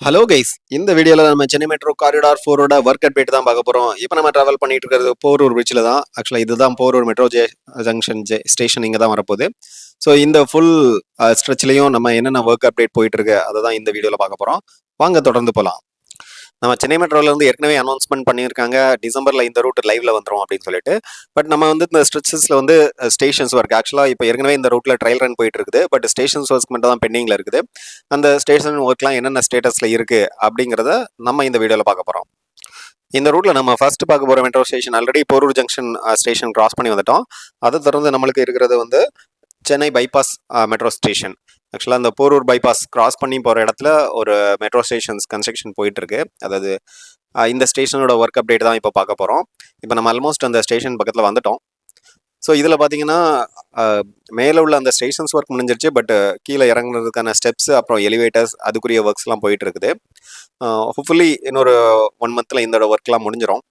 Hello guys, இந்த வீடியோல நம்ம சென்னை மெட்ரோ காரிடார் 4ஓட ஒர்க் அப்டேட் தான் பார்க்க போறோம். இப்போ நம்ம டிராவல் பண்ணிட்டு இருக்கிறது போரூர் பிரிட்ஜில் தான். ஆக்சுவலா இதுதான் போரூர் மெட்ரோ ஜங்ஷன் ஸ்டேஷன் இங்கே தான் வரப்போகுது. ஸோ இந்த ஃபுல் ஸ்ட்ரெச்லையும் நம்ம என்னென்ன ஒர்க் அப்டேட் போயிட்டு இருக்கு அதை தான் இந்த வீடியோவில் பார்க்க போறோம். வாங்க தொடர்ந்து போகலாம். நம்ம சென்னை மெட்ரோல இருந்து ஏற்கனவே அனௌன்ஸ்மெண்ட் பண்ணியிருக்காங்க, டிசம்பர்ல இந்த ரூட் லைவ்ல வந்துரும் அப்படின்னு சொல்லிட்டு. பட் நம்ம வந்து இந்த ஸ்ட்ரெச்சஸ்ல வந்து ஸ்டேஷன்ஸ் ஒர்க் ஆக்சுவலா இப்போ ஏற்கனவே இந்த ரூட்ல ட்ரையல் ரன் போயிட்டு இருக்குது. பட் ஸ்டேஷன்ஸ் ஒர்க் மட்டும் தான் பெண்டிங்ல இருக்குது. அந்த ஸ்டேஷன் ஒர்க்லாம் என்னென்ன ஸ்டேட்டஸ்ல இருக்கு அப்படிங்கிறத நம்ம இந்த வீடியோல பார்க்க போறோம். இந்த ரூட்ல நம்ம ஃபர்ஸ்ட் பார்க்க போற metro station already Porur junction station cross பண்ணி வந்துட்டோம். அதை தொடர்ந்து நம்மளுக்கு இருக்கிறது வந்து சென்னை பைபாஸ் மெட்ரோ ஸ்டேஷன். ஆக்சுவலாக அந்த போரூர் பைபாஸ் கிராஸ் பண்ணி போகிற இடத்துல ஒரு மெட்ரோ ஸ்டேஷன்ஸ் கன்ஸ்ட்ரக்ஷன் போயிட்டு இருக்கு. அதாவது இந்த ஸ்டேஷனோட ஒர்க் அப்டேட் தான் இப்போ பார்க்க போகிறோம். இப்போ நம்ம ஆல்மோஸ்ட் அந்த ஸ்டேஷன் பக்கத்தில் வந்துட்டோம். ஸோ இதில் பார்த்தீங்கன்னா மேலே உள்ள அந்த ஸ்டேஷன்ஸ் ஒர்க் முடிஞ்சிருச்சு. பட் கீழே இறங்குறதுக்கான ஸ்டெப்ஸ் அப்புறம் எலிவேட்டர்ஸ் அதுக்குரிய ஒர்க்ஸ்லாம் போயிட்டு இருக்குது. ஹோப்ஃபுல்லி இன்னொரு 1 மந்த்தில் இந்த ஒர்க்லாம் முடிஞ்சிடும்.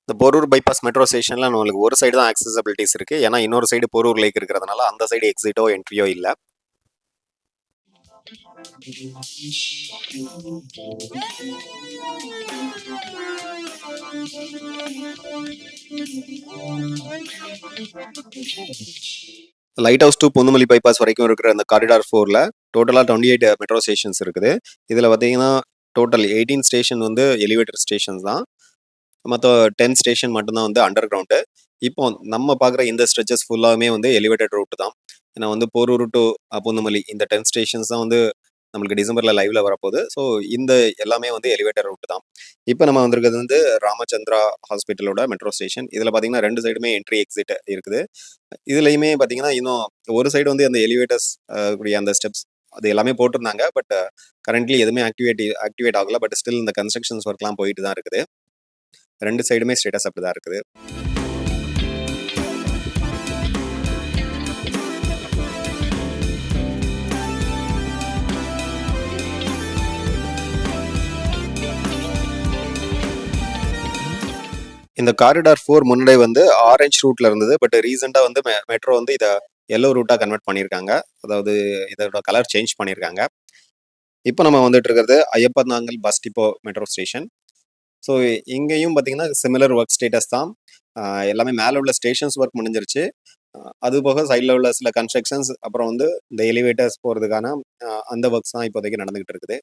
இந்த போரூர் பைபாஸ் மெட்ரோ ஸ்டேஷனில் நம்மளுக்கு ஒரு சைடு தான் ஆக்சசபிலிட்டிஸ் இருக்குது. ஏன்னா இன்னொரு சைடு போரூர் லேக் இருக்கிறதுனால அந்த சைடு எக்ஸிட்டோ என்ட்ரியோ இல்லை. லைட் ஹவுஸ் டு பொன்னுமலி பைபாஸ் வரைக்கும் இருக்கிற அந்த காரிடார் 4ல டோட்டலாக 28 மெட்ரோ ஸ்டேஷன்ஸ் இருக்குது. இதில் பார்த்தீங்கன்னா டோட்டல் 18 ஸ்டேஷன் வந்து எலிவேட்டர் ஸ்டேஷன்ஸ் தான். மற்ற 10 ஸ்டேஷன் மட்டும்தான் வந்து அண்டர் கிரவுண்டு. இப்போ நம்ம பார்க்குற இந்த ஸ்ட்ரெச்சஸ் ஃபுல்லாகவே வந்து எலிவேட்டட் ரூட் தான். ஏன்னா வந்து போரூர் டு பொன்னுமலி இந்த 10 ஸ்டேஷன்ஸ் தான் வந்து நம்மளுக்கு டிசம்பர்ல லைவ்ல வரப்போகுது. ஸோ இந்த எல்லாமே வந்து எலிவேட்டர் ரூட் தான். இப்போ நம்ம வந்திருக்கிறது வந்து ராமச்சந்திரா ஹாஸ்பிட்டலோட மெட்ரோ ஸ்டேஷன். இதில் பார்த்தீங்கன்னா 2 சைடுமே என்ட்ரி எக்ஸிட் இருக்குது. இதுலையுமே பார்த்தீங்கன்னா இன்னும் ஒரு சைடு வந்து அந்த எலிவேட்டர்ஸ் கூடிய அந்த ஸ்டெப்ஸ் அது எல்லாமே போட்டிருந்தாங்க. பட் கரண்ட்லி எதுவுமே ஆக்டிவேட் ஆகல. பட் ஸ்டில் இந்த கன்ஸ்ட்ரக்ஷன்ஸ் ஒர்க்லாம் போயிட்டு தான் இருக்குது. 2 சைடுமே ஸ்டேட்டஸ் அப்படி தான் இருக்குது. இந்த காரிடார் 4 முன்னாடி வந்து ஆரஞ்ச் ரூட்ல இருந்தது. பட் ரீசெண்டாக வந்து மெட்ரோ வந்து இதை எல்லோ ரூட்டாக கன்வெர்ட் பண்ணியிருக்காங்க. அதாவது இதோட கலர் சேஞ்ச் பண்ணியிருக்காங்க. இப்போ நம்ம வந்துட்டு இருக்கிறது Iyyappanthangal bus depot metro station. So இங்கேயும் பார்த்தீங்கன்னா சிமிலர் ஒர்க் ஸ்டேட்டஸ் தான். எல்லாமே மேலே உள்ள ஸ்டேஷன்ஸ் ஒர்க் முடிஞ்சிருச்சு. அது போக சைடில் உள்ள சில கன்ஸ்ட்ரக்ஷன்ஸ் அப்புறம் வந்து இந்த எலிவேட்டர்ஸ் போகிறதுக்கான அந்த ஒர்க்ஸ் தான் இப்போதைக்கு நடந்துகிட்டு இருக்குது.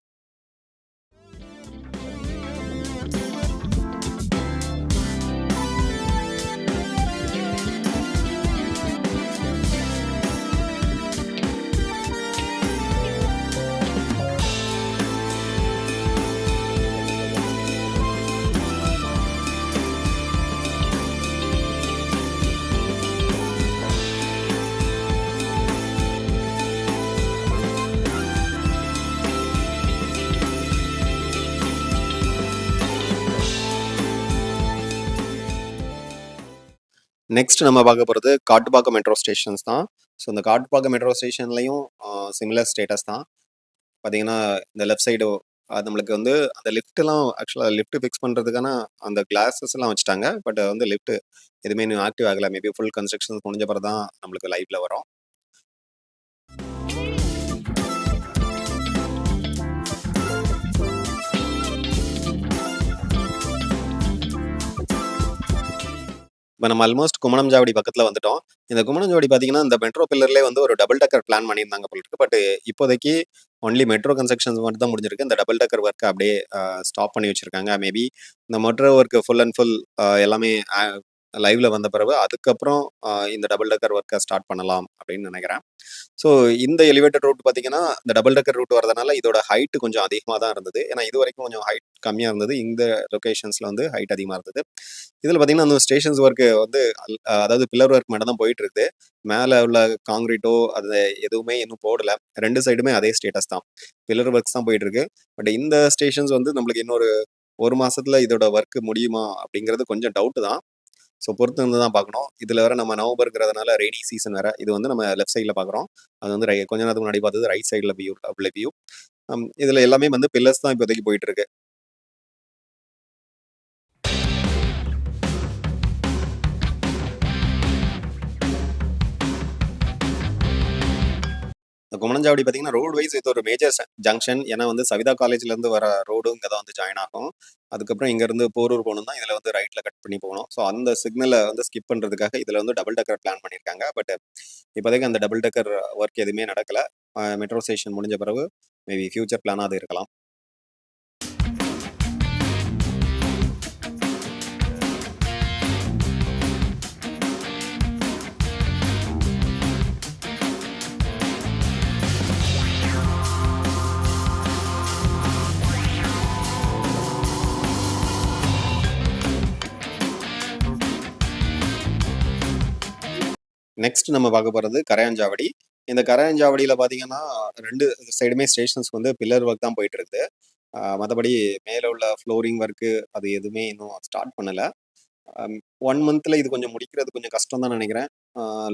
நெக்ஸ்ட் நம்ம பார்க்க போகிறது காட்டுப்பாக்கம் மெட்ரோ ஸ்டேஷன்ஸ் தான். ஸோ இந்த காட்டுப்பாக்கம் மெட்ரோ ஸ்டேஷன்லையும் சிமிலர் ஸ்டேட்டஸ் தான். பார்த்தீங்கன்னா இந்த லெஃப்ட் சைடு அது நம்மளுக்கு வந்து அந்த லிஃப்ட்லாம் ஆக்சுவலாக லிஃப்ட் ஃபிக்ஸ் பண்ணுறதுக்கான அந்த கிளாஸஸ் எல்லாம் வச்சுட்டாங்க. பட் வந்து லிஃப்ட் எதுவுமே இன்னும் ஆக்டிவ் ஆகலை. மேபி ஃபுல் கன்ஸ்ட்ரக்ஷன் முடிஞ்ச பிறகு தான் நம்மளுக்கு லைவ்ல வரும். இப்போ நம்ம ஆல்மோஸ்ட் குமணம்சாவடி பக்கத்தில் வந்துட்டோம். இந்த குமணம்சாவடி பார்த்தீங்கன்னா இந்த மெட்ரோ பில்லர்லேயே வந்து ஒரு டபுள் டக்கர் பிளான் பண்ணியிருந்தாங்க போல இருக்கு. பட் இப்போதைக்கு ஒன்லி மெட்ரோ கன்ஸ்ட்ரக்ஷன்ஸ் மட்டும் தான் முடிஞ்சிருக்கு. இந்த டபுள் டக்கர் ஒர்க் அப்படியே ஸ்டாப் பண்ணி வச்சிருக்காங்க. மேபி இந்த metro work full and full எல்லாமே லைவ்ல வந்த பிறகு அதுக்கப்புறம் இந்த டபுள் டக்கர் ஒர்க்கை ஸ்டார்ட் பண்ணலாம் அப்படின்னு நினைக்கிறேன். ஸோ இந்த எலிவேட்டட் ரூட் பார்த்தீங்கன்னா இந்த டபுள் டக்கர் ரூட் வரதுனால இதோட ஹைட் கொஞ்சம் அதிகமாக தான் இருந்தது. ஏன்னா இது வரைக்கும் கொஞ்சம் ஹைட் கம்மியாக இருந்தது. இந்த லொக்கேஷன்ஸில் வந்து ஹைட் அதிகமாக இருந்தது. இதில் பார்த்தீங்கன்னா அந்த ஸ்டேஷன்ஸ் ஒர்க்கு வந்து அதாவது பில்லர் ஒர்க் மட்டும் தான் போயிட்டு இருக்குது. மேலே உள்ள காங்கிரீட்டோ அது எதுவுமே இன்னும் போடலை. 2 சைடுமே அதே ஸ்டேட்டஸ் தான். பில்லர் ஒர்க்ஸ் தான் போயிட்டு இருக்கு. பட் இந்த ஸ்டேஷன்ஸ் வந்து நம்மளுக்கு இன்னொரு 1 மாசத்துல இதோட ஒர்க் முடியுமா அப்படிங்கிறது கொஞ்சம் டவுட் தான். ஸோ பொறுத்து இருந்து தான் பார்க்கணும். இதில் வேற நம்ம நவம்பருங்கிறதுனால ரெய்னி சீசன் வேற. இது வந்து நம்ம லெஃப்ட் சைடில் பார்க்குறோம். அது வந்து கொஞ்ச நேரத்துக்கு முன்னாடி பார்த்தது ரைட் சைடில் வியூ. இதில் எல்லாமே வந்து பில்லர்ஸ் தான் இப்போதைக்கு போயிட்டு இருக்கு. இந்த குமணஞ்சாவடி பார்த்தீங்கன்னா, ரோட் வைஸ் இது ஒரு மேஜர் ஜங்ஷன். ஏன்னா வந்து சவிதா காலேஜ்லேருந்து வர ரோடும் இங்க தான் வந்து ஜாயின் ஆகும். அதுக்கப்புறம் இங்கேருந்து போரூர் போகணும்னா, இதில வந்து ரைட்ல கட் பண்ணி போகணும். ஸோ அந்த சிக்னல வந்து ஸ்கிப் பண்றதுக்காக இதில வந்து டபுள் டெக்கர் பிளான் பண்ணியிருக்காங்க. பட் இப்போதைக்கு அந்த டபுள் டெக்கர் ஒர்க் எதுவுமே நடக்கல. மெட்ரோ ஸ்டேஷன் முடிஞ்ச பிறகு மேபி ஃபியூச்சர் பிளானா அது இருக்கலாம். நெக்ஸ்ட் நம்ம பார்க்க போறது கரையாஞ்சாவடி. இந்த கரையாஞ்சாவடியில பார்த்தீங்கன்னா, 2 சைடுமே ஸ்டேஷன்ஸ் வந்து பில்லர் ஒர்க் தான் போயிட்டு இருக்குது. மத்தபடி மேல உள்ள ஃப்ளோரிங் ஒர்க்கு அது எதுவுமே இன்னும் ஸ்டார்ட் பண்ணல. 1 மந்த்ல இது கொஞ்சம் முடிக்கிறது கொஞ்சம் கஷ்டம் தான் நெனைக்கிறேன்.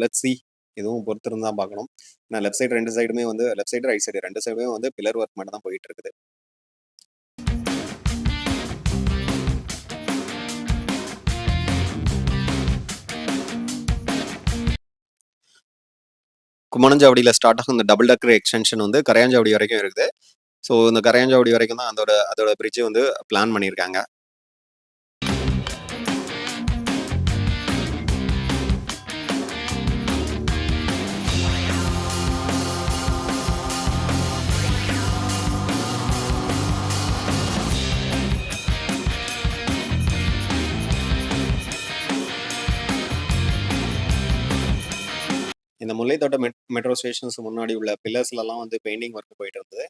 லெட்ஸ் சி இதுவும் பொறுத்திருந்து தான் பார்க்கணும். ஏன்னா லெஃப்ட் சைடு 2 சைடுமே வந்து லெஃப்ட் சைடு, ரைட் சைடு 2 சைடுமே வந்து பில்லர் ஒர்க் மட்டும் தான் போயிட்டு இருக்குது. குமணஞ்சாவடியில ஸ்டார்ட் ஆகும் இந்த டபுள் டெக்கர் எக்ஸ்டென்ஷன் வந்து கரையாஞ்சாவடி வரைக்கும் இருக்குது. ஸோ இந்த கரையாஞ்சாவடி வரைக்கும் தான் அதோட அதோட பிரிட்ஜ் வந்து பிளான் பண்ணியிருக்காங்க. இந்த முல்லைத்தோட்டம் மெட்ரோ ஸ்டேஷன்ஸ் முன்னாடி உள்ள பில்லர்ஸ்லலாம் வந்து பெயிண்டிங் ஒர்க் போயிட்டு இருந்தது.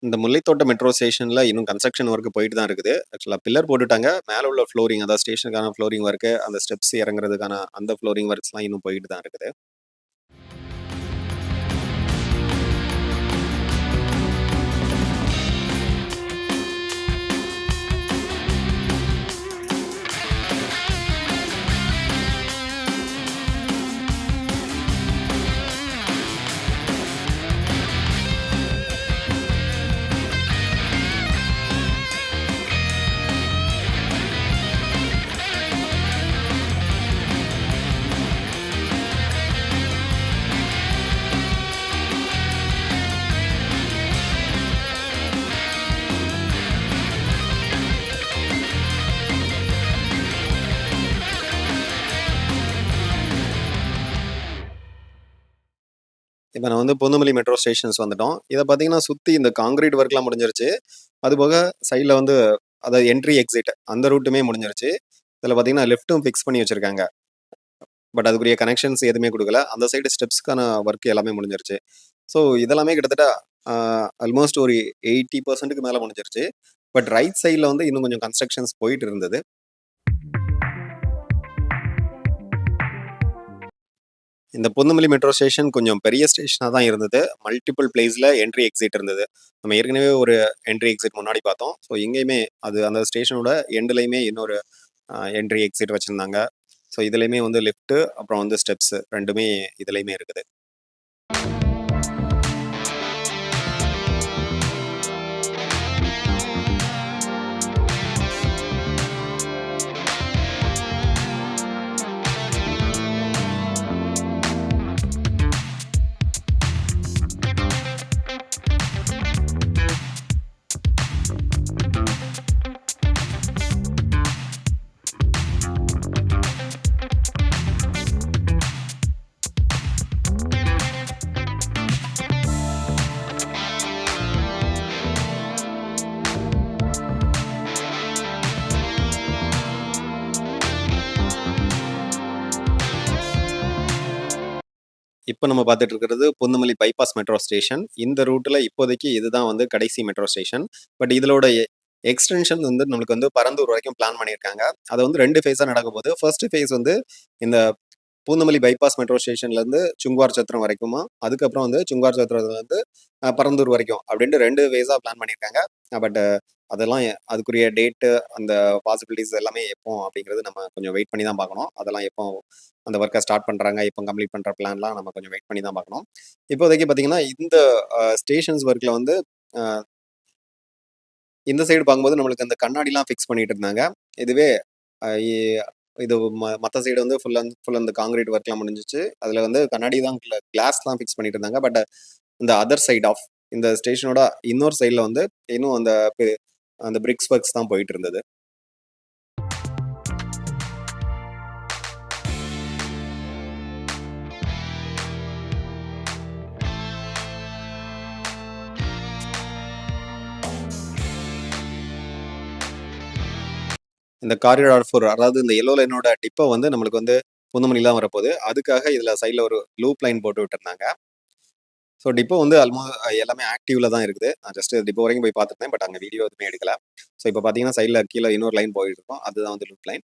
இந்த முல்லைத்தோட்டம் மெட்ரோ ஸ்டேஷன்ல இன்னும் கன்ஸ்ட்ரக்ஷன் ஒர்க் போயிட்டு தான் இருக்குது. ஆக்சுவலா பில்லர் போட்டுட்டாங்க. மேல உள்ள ஃப்ளோரிங் அதாவது ஸ்டேஷனுக்கான ஃப்ளோரிங் ஒர்க், அந்த ஸ்டெப்ஸ் இறங்குறதுக்கான அந்த ஃப்ளோரிங் ஒர்க்ஸ்லாம் இன்னும் போயிட்டு தான் இருக்குது. இப்ப நான் வந்து பூந்தமல்லி மெட்ரோ ஸ்டேஷன்ஸ் வந்துட்டோம். இத பார்த்தீங்கன்னா, சுத்தி இந்த கான்கிரீட் ஒர்க்லாம் முடிஞ்சிருச்சு. அதுபோக சைட்ல வந்து அதாவது என்ட்ரி, எக்ஸிட் அந்த ரூட்டுமே முடிஞ்சிருச்சு. இதில பார்த்தீங்கன்னா, லிஃப்ட்டும் ஃபிக்ஸ் பண்ணி வச்சிருக்காங்க. பட் அதுக்குரிய கனெக்ஷன்ஸ் எதுவுமே குடுக்கல. அந்த சைடு ஸ்டெப்ஸ்க்கான ஒர்க் எல்லாமே முடிஞ்சிருச்சு. ஸோ இதெல்லாமே கிட்டத்தட்ட அ ஆல்மோஸ்ட் ஒரு 80% மேல முடிஞ்சிருச்சு. பட் ரைட் சைட்ல வந்து இன்னும் கொஞ்சம் கன்ஸ்ட்ரக்ஷன்ஸ் போயிட்டு இருந்தது. இந்த பூந்தமல்லி மெட்ரோ ஸ்டேஷன் கொஞ்சம் பெரிய ஸ்டேஷனா தான் இருந்தது. மல்டிபிள் பிளேஸ்ல என்ட்ரி, எக்ஸிட் இருந்தது. நம்ம ஏற்கனவே ஒரு என்ட்ரி, எக்ஸிட் முன்னாடி பார்த்தோம். ஸோ இங்கேயுமே அது அந்த ஸ்டேஷனோட எண்டுலயுமே இன்னொரு என்ட்ரி, எக்ஸிட் வச்சிருந்தாங்க. ஸோ இதுலயுமே வந்து லிஃப்ட் அப்புறம் வந்து ஸ்டெப்ஸ் 2மே இதுலயுமே இருக்குது. இப்ப நம்ம பார்த்துட்டு இருக்கிறது பூந்தமல்லி பைபாஸ் மெட்ரோ ஸ்டேஷன். இந்த ரூட்ல இப்போதைக்கு இதுதான் வந்து கடைசி மெட்ரோ ஸ்டேஷன். பட் இதலோட எக்ஸ்டென்ஷன் வந்து நம்மளுக்கு வந்து பரந்தூர் வரைக்கும் பிளான் பண்ணியிருக்காங்க. அது வந்து 2 ஃபேஸா நடக்கப்போது. ஃபர்ஸ்ட் ஃபேஸ் வந்து இந்த பூந்தமல்லி பைபாஸ் மெட்ரோ ஸ்டேஷன்லேருந்து சுங்குவார் சத்திரம் வரைக்குமா, அதுக்கப்புறம் வந்து சுங்குவார் சத்திரத்துலேருந்து பரந்தூர் வரைக்கும் அப்படின்ட்டு 2 ஃபேஸா பிளான் பண்ணியிருக்காங்க. பட் அதெல்லாம் அதுக்குரிய டேட்டு, அந்த பாசிபிலிட்டீஸ் எல்லாமே எப்போ அப்படிங்கிறது நம்ம கொஞ்சம் வெயிட் பண்ணி தான் பார்க்கணும். அதெல்லாம் எப்போ அந்த ஒர்க்க ஸ்டார்ட் பண்றாங்க, எப்போ கம்ப்ளீட் பண்ற பிளான்லாம் நம்ம கொஞ்சம் வெயிட் பண்ணி தான் பார்க்கணும். இப்போதைக்கு பார்த்தீங்கன்னா, இந்த ஸ்டேஷன்ஸ் ஒர்க்ல வந்து அ இந்த சைடு பார்க்கும்போது நம்மளுக்கு அந்த கண்ணாடிலாம் ஃபிக்ஸ் பண்ணிட்டு இருந்தாங்க. இதுவே அ இ இது மத்த சைடு வந்து ஃபுல் அந்த கான்கிரீட் ஒர்க்லாம் முடிஞ்சுச்சு. அதுல வந்து கண்ணாடி தான் கிளாஸ்லாம் ஃபிக்ஸ் பண்ணிட்டு இருந்தாங்க. பட் இந்த அதர் சைட் ஆஃப் இந்த ஸ்டேஷனோட இன்னொரு சைடுல வந்து இன்னும் அந்த பிரிக்ஸ் ஒர்க்ஸ் தான் போயிட்டு இருந்தது. இந்த காரிடார் 4 அதாவது இந்த எல்லோ லைனோட டிப்போ வந்து நம்மளுக்கு வந்து பூந்தமல்லி தான் வரப்போகுது. அதுக்காக இதுல சைடுல ஒரு லூப் லைன் போட்டு விட்டுருந்தாங்க. ஸோ டிப்போ வந்து எல்லாமே ஆக்டிவ்ல தான் இருக்குது. நான் ஜஸ்ட் டிப்போ வரைக்கும் போய் பார்த்துருந்தேன். பட் அங்க வீடியோ எதுவுமே எடுக்கல. ஸோ இப்போ பார்த்தீங்கன்னா சைடுல கீழ இன்னொரு லைன் போயிட்டு இருக்கும். அதுதான் வந்து லூப் லைன்.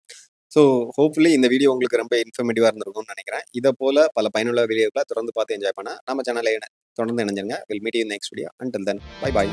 ஸோ ஹோப்ஃபுல்லி இந்த வீடியோ உங்களுக்கு ரொம்ப இன்ஃபர்மேட்டிவா இருந்திருக்கும்னு நினைக்கிறேன். இத போல பல பயனுள்ள வீடியோக்கள தொடர்ந்து பார்த்து என்ஜாய் பண்ண நம்ம சேனலை தொடர்ந்து இணைஞ்சிருங்க. Will meet you in next video. Until then bye bye.